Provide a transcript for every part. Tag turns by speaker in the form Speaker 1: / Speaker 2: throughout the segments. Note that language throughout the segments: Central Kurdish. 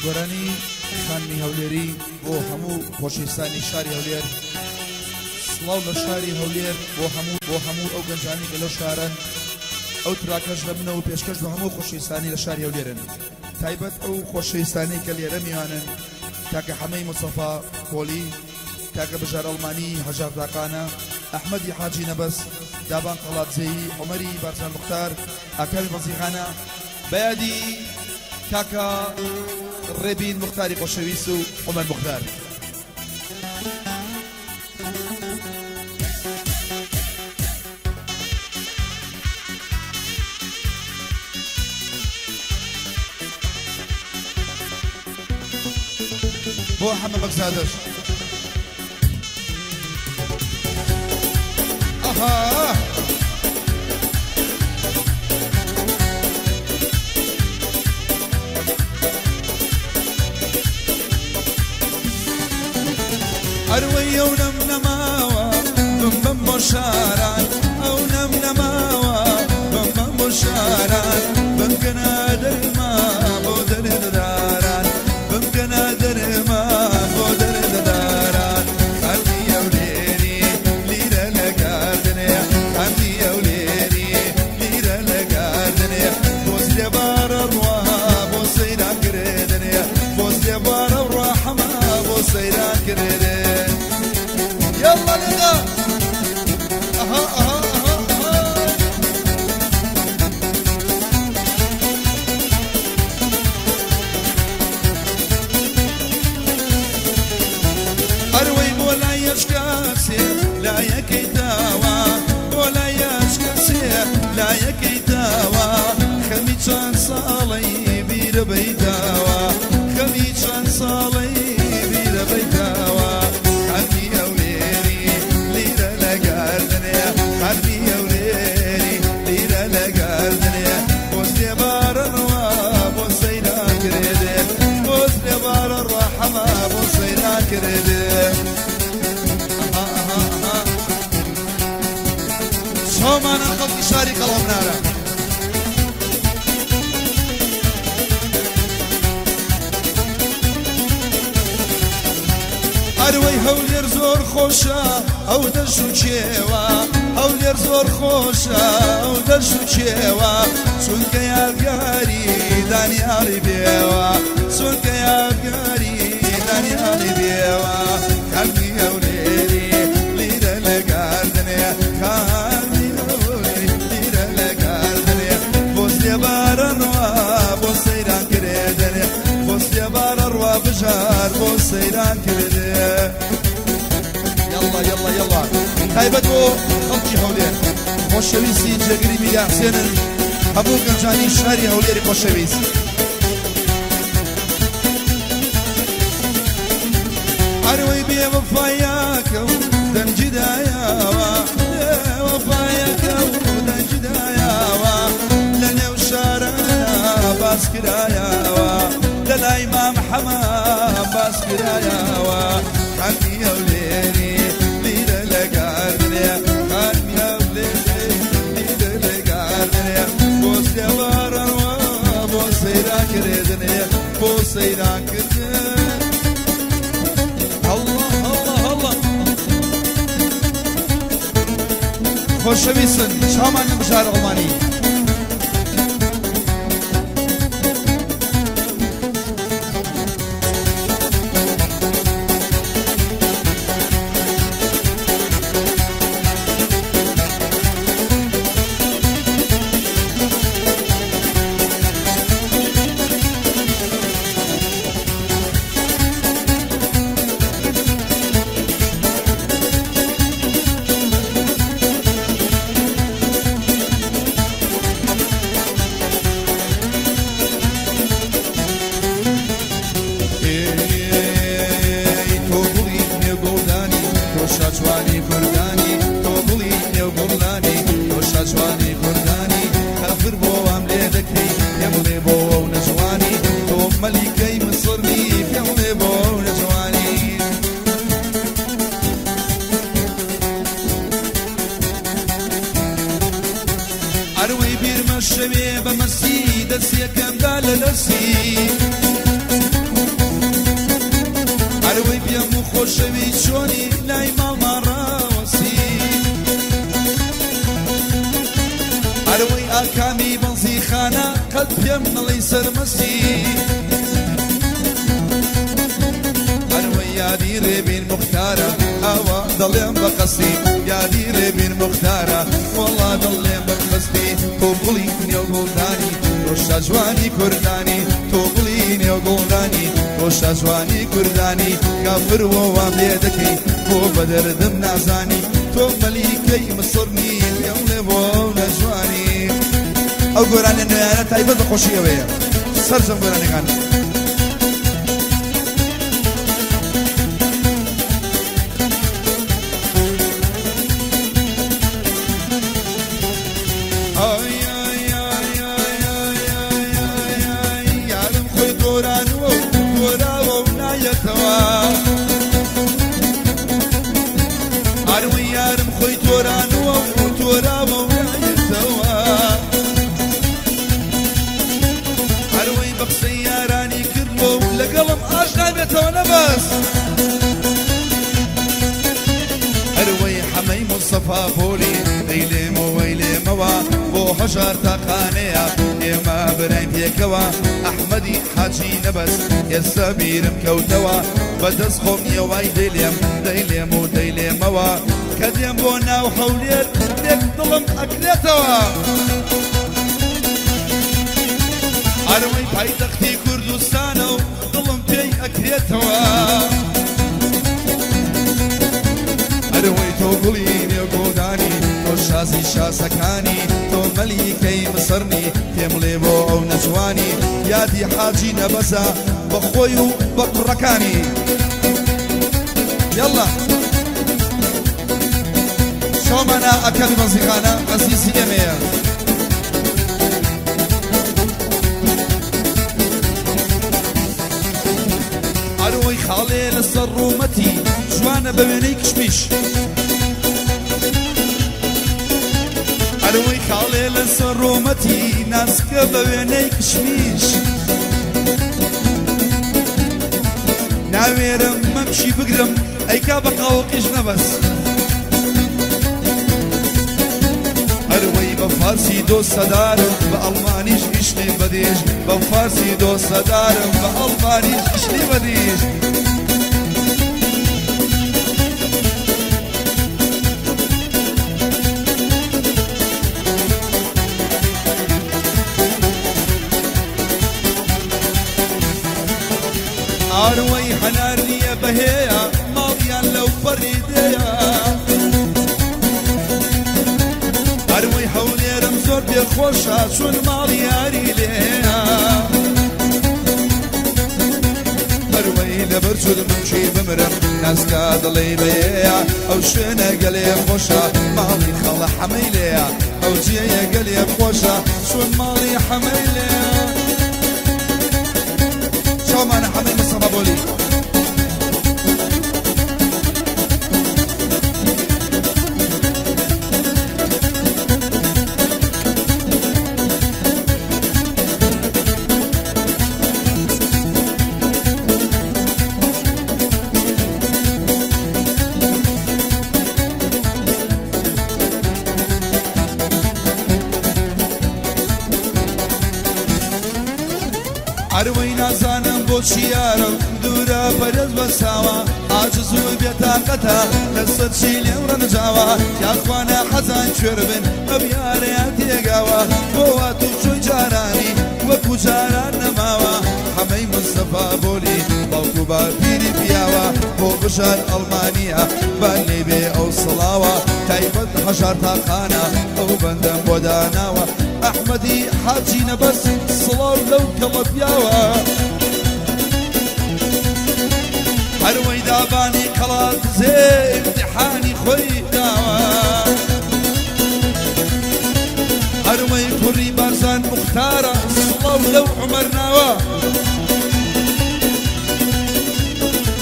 Speaker 1: گۆرانی خانمی هەولێری بۆ هەموو خۆشەویستانی شاری هەولێر، سڵاو لە شاری هەولێر بۆ هەموو ئەو گەنجانی کە لەو شارن. ئەو تراکەش لە منەوە پێشکەش بە هەموو خۆشەویستانی لە شاری هەولێرن، تایبەت ئەو خۆشەویستانی کە لێرە میوانن، کاکە حەمەی مستەفا پۆلی، کاکە بژار ئەڵمانی، هەژار داقانە، ئەحمەدی حاجی نەبەس، دابان قەڵاتجێیی، عومەری بارزان مختار، ئاکاوی بەزیخانە، بەیادی کاکە ڕێبین مختاری خۆشەویست و عومەر مختار. بۆ حەمە بەگزادەش ئەها ئەروەی ئەو نەمنەماوە بم بۆ شاران، ئەو نەمنەماوە بم بۆ شاران، بمکەنە دەرما بۆ دەردەداران، بمکەنە دەرما بۆ دەردەداران. خەمی هەولێری لیرە لە گاردنێ، خەمی هەولێری لیرە لە گاردنێ، بۆس لێ بارە ڕوا بۆ سەیران کرێدنێ، بۆس لێ بارە ڕوا حەما بۆ سەیران کرێدێ. يلا لنا اها اها اها اروي ولا يشكاسي لا يكيتاوا ولا يشكاسي لا يكيتاوا خميشان صالي بير بيتاوا خميشان صالي بير بيتاوا. خەمی هەولێری لیرە لە گاردنێ، بۆس لێ بارە ڕوا بۆ سەیران کرێدێ، بۆس لێ بارە ڕوا حەما بۆ سەیران کرێدێ. شۆمانە خەڵکی شاری قەڵەمنارە ئەروەی هەولێر زۆر خۆشە ئەو دەش و چێوە، هەولێر زۆر خۆشە ئەو دەش و چێوە، چونکە یادگاری دانیاڵی بێوە، چونکە یادگاری دانیاڵی بێوە. خەمی هەولێری لیرە لە گاردنێ، خەمی هەولێری لیرە لە گاردنێ، بۆس لێ بارە ڕوا بۆ سەیران کرێدنێ، بۆس لێ بارە ڕوا بژار بۆ سەیران کرێدێ. يلا يلا يلا تایبەت بۆ خەڵکی هەولێر خۆشەویستی جێگری میرا حسێنن، هەموو گەنجانی شاری هەولێری خۆشەویست. ئەروەی بێوەفایەکە و دەنجدایەوە، بێوەفایەکە و دەنجدایەوە، لە نێو شارانە باس کرایەوە، لە لای مام حەما باس کرایەوە. خەمی هەولێری لیرە لە گاردنێ، خەمی هەولێری لیرە لە گاردنێ، بۆس لێ بارە ڕوا بۆ سەیران کرێدنێ، بۆ سەیران کردن. الله الله الله خۆشەویستن شامان بژار ئەڵمانی. ملكي مصرني في يوم بون جواني أروي بير مشوي بمسي دسي كم دال لسي عروي بيمو خوشوي شوني لاي ماما راوسي عروي اكامي بنزي خانه قد بيمنا ليس المسي يا ديري بين مختارة هوا ضلين بقصدي يا ديري بين مختارة والله ضلين بقصدي توبليني وقولداني روشا جواني كرداني توبليني وقولداني روشا جواني كرداني كافر ووام بيدكي بو بدر دم نازاني تو مليكي مصرني يولي بو نجواني او قراني انو يانا تايبه بخوشي اويا سرزم قراني كان أروي حمي مصطفى بولي ويلي مو ويلي موا بو حجر تقانيا إما برايم بيكوا أحمدي حاجي نبس يسابير مكوتوا بدس خومي واي ديليم وديلي موا كديم بونا وحولير ديك ظلم أكلتوا أروي بايدختي كردستانو ظلم بي أكلتوا أروي توقليني وقوداني تو شازي شاسكاني تو مليكي مصرني تملي بو أو نجواني يادي حاجي نبسا بخويو بقركاني يلا شو منا أكل مزيخانا غسيسي يميا أروي خالي للصرومتي جوانا بويني كشميش أروي خالي للصرومتي ناسك بويني كشميش ناويرم ممشي بقرم ايكا بقى وقيش نبس أروي بفارسي دو صدارم بألمانيش إشني بديش بفارسي دو صدارم بألمانيش إشني بديش أروي حنارني بهيا ماضيا لو فريديا أروي حولي رمزور بيخوشا شو الماضياري ليا أروي لبرجل منشي بمرم ناس كادلي بيا أو شنا قلي خوشا ماضي خلا حميليا أو جيا قلي خوشا شو الماضي حميليا شو ما أنا حميل مصطفى بولي أروي نازانم بوشيارم دورا برز بساوا عاجز وبيتاقتا لسر شيلي ورنجاوا يا اخوانا حزان شربن ابيارياتي قاوا بواتو شو جاراني وكو جاران نماوا حمي مصطفى بولي بوكو بابيري بياوا بو بشار ألمانيا بالي بي او صلاوا تايبت حجر تاقانا او بندم بوداناوا أحمدي حاجي نبس صلاو لو كلب ياوا هروي داباني قلات زي امتحاني خوي داوا هروي كوري بارزان مختارة صلاو لو عمرناوا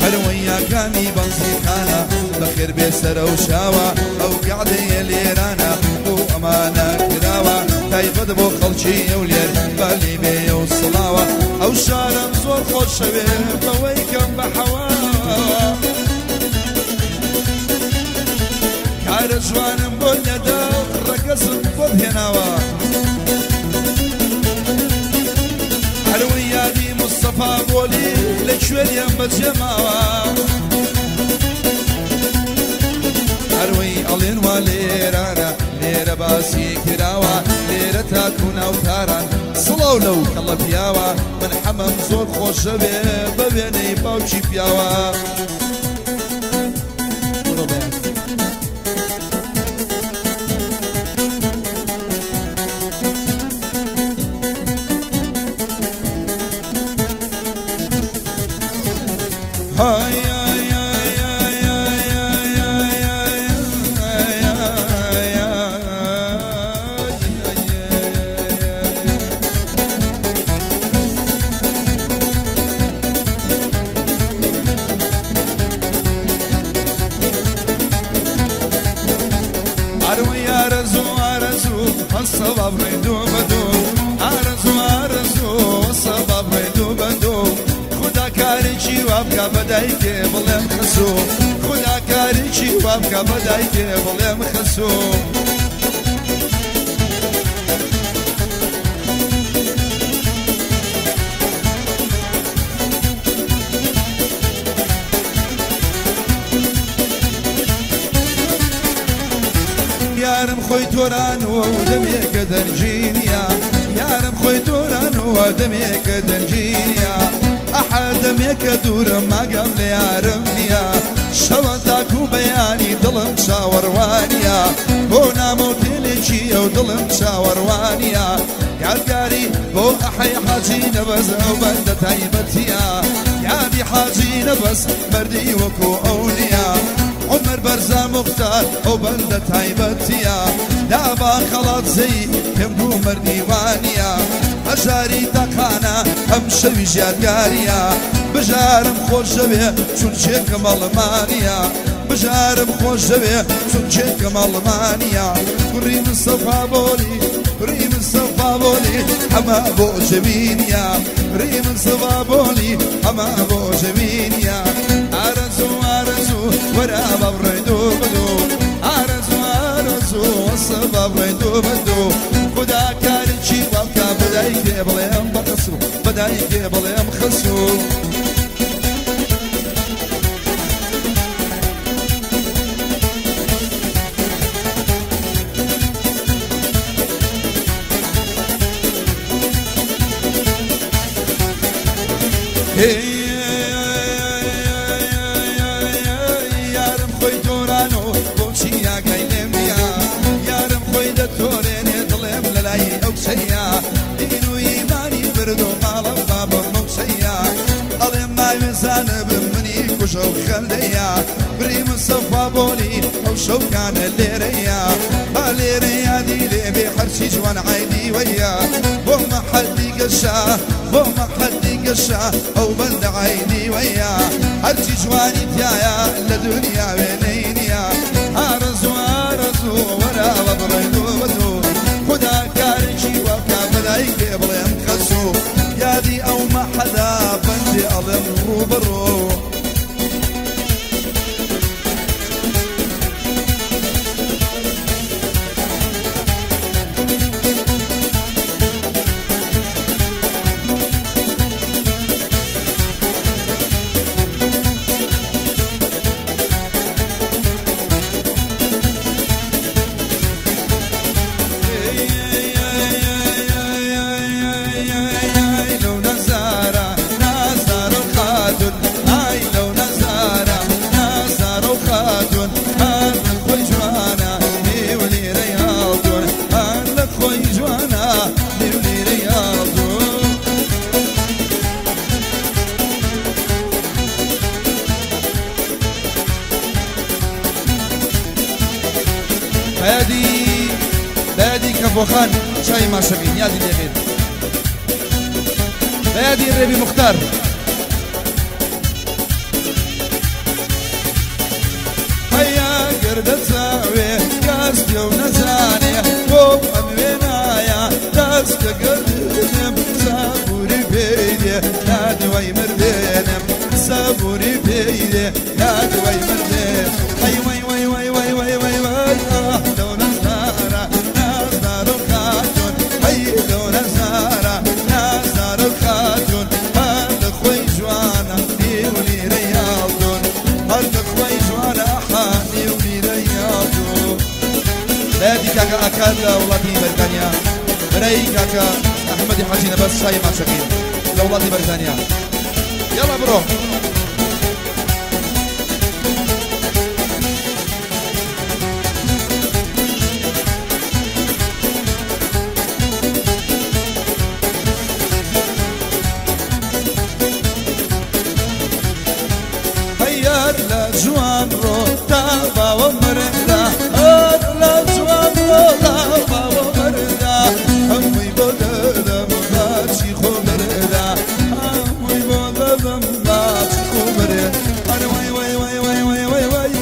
Speaker 1: هروي يا كامي بنزيخانا بخير بيسر وشاوا او قعدي ليرانا وامانا كراوا تايبد بو خلشي ولير بالي بي وصلاوا او شارم زور خوش شبه بويكم بحوا شوێنیان بەجێماوە هەروەی ئەڵێن وا لێرانە لێرە باسی کراوە لێرە تاکو و ناوتاران سڵاو لەو کەڵە پیاوە من حەمەم زۆر خۆشە بێ بە وێنەی باوکی پیاوە الصباب ريدو بدو عرزو عرزو الصباب ريدو بدو خدا كاريشي وابكا بدايك بلهم خسو خدا كاريشي وابكا بدايك بلهم خسو يارم خوي توران ودميك درجينيا يارم خوي توران ودميك درجينيا أحد دميك دور ما قبل يارمنيا شوتاك وبياني ظلم شاوروانيا هنا موتي ليشي وظلم شاوروانيا يا القاري بو أحي حاجين بس وبند تايبتيا يا دي حاجين بس مردي وكو أوليا عمر برزا مختار او بلد تايبتيا دابا خلاص زي كم عمر ديوانيا بجاري تقانا هم شوي جاريا بجارم خوش شوي چون شكم المانيا بجارم خوش شوي چون شكم المانيا ريم الصفا بولي ريم الصفا بولي حما بو جمينيا ريم الصفا بولي حما بو جمينيا عرزو عرزو ورا بابريدو بدو عرزو عرزو الصباب ريدو بدو خدا كاريشي وابكا بدايك بلهم بقصو بدايك بلهم خسو يارم خوي تورانو بوشيا قايلميا يارم خوي دتورين ظلم للاي اوكسيا دينو ايماني بردو مالا بابا موسيا الم ما يزان بمني كشو خليا بريم الصفا بولي او شو كان الليريا الليريا دي لي بحرشي جوان عيني ويا بو ما حد قشا بو ما حد قشا او بلد عيني ويا هرشي جواني تيايا لدنيا وينينيا عرزو عرزو ورا ببريدو بدو خدا كارشي وكا بدايك بلهم خسو يا دي او ما حدا بندي الم روبرو بادي كفوخان شاي ما شبين يا دي اليمين بادي الربي مختار هيا قرد تساوي كاستي ونزاني وو اموينايا داسك قردنم صابوري بيدي نادي وي مردينم صابوري بيدي نادي وي مردين هي وي وي وي وي وي وي وي لو نزارة نزار الخاتون هي لو نزارة نزار الخاتون هذا خوي جوانا براي كاكا أحمد حاجينا بس شاي مع شكيل لأولاد بريطانيا يلا برو
Speaker 2: لا جوان رو تابا ومردا لا جوان رو تابا ومردا همي بدلم باشي خمردا همي بدلم باشي خمردا انا وي وي وي وي وي وي وي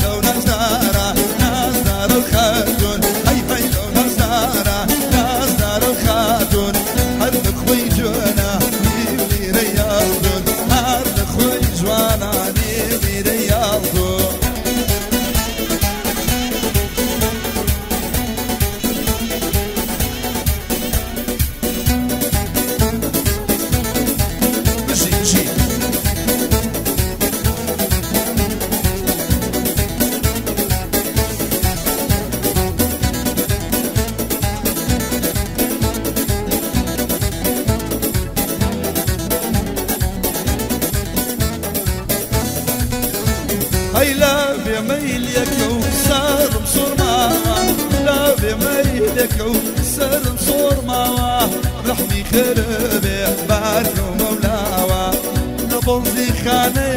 Speaker 2: لو نزارة نزار الخاتون هي هي لو نزارة نزار الخاتون هرد خوي جوانا نيلي رياضون هرد خوي جوانا هاي لا بميلك وسر مصور معاه لا بميلك وسر مصور معاه رحمي خربي بارك ومولاوا نبضي خانه